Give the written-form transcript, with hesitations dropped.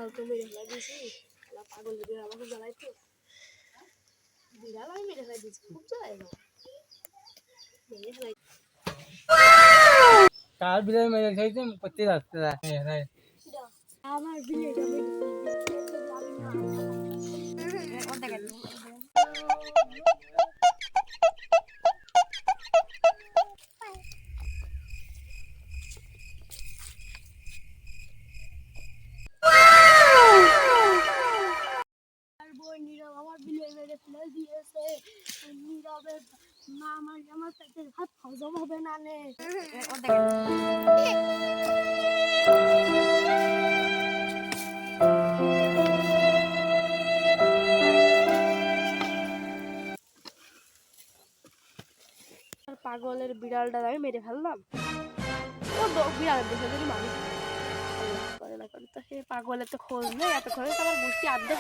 বিড়াল তো মেরে ফেলা দিয়েছি, পাগল বিড়াল আমাকে জ্বালাই তো, বিড়াল আমি মেরে ফেলা দিয়েছি, খুব জ্বালাই না মেরে ফেলাই। কার বিড়াল মেরে খাইতে করতে যাচ্ছে আমার বিড়ালটা মেরে আমার বিলে মেরে ফেলে দিয়েছে। নীরবের মা আমার পেটের ভাত হজম হবে না নে। পাগলের বিড়ালটা আমি মেরে ফেললাম। ও বিড়ালের দেখে যদি মানুষ করে না করে, তো সে পাগলের তো খোঁজ নেই, এত খোঁজ আমার গোষ্ঠী আর্ধেক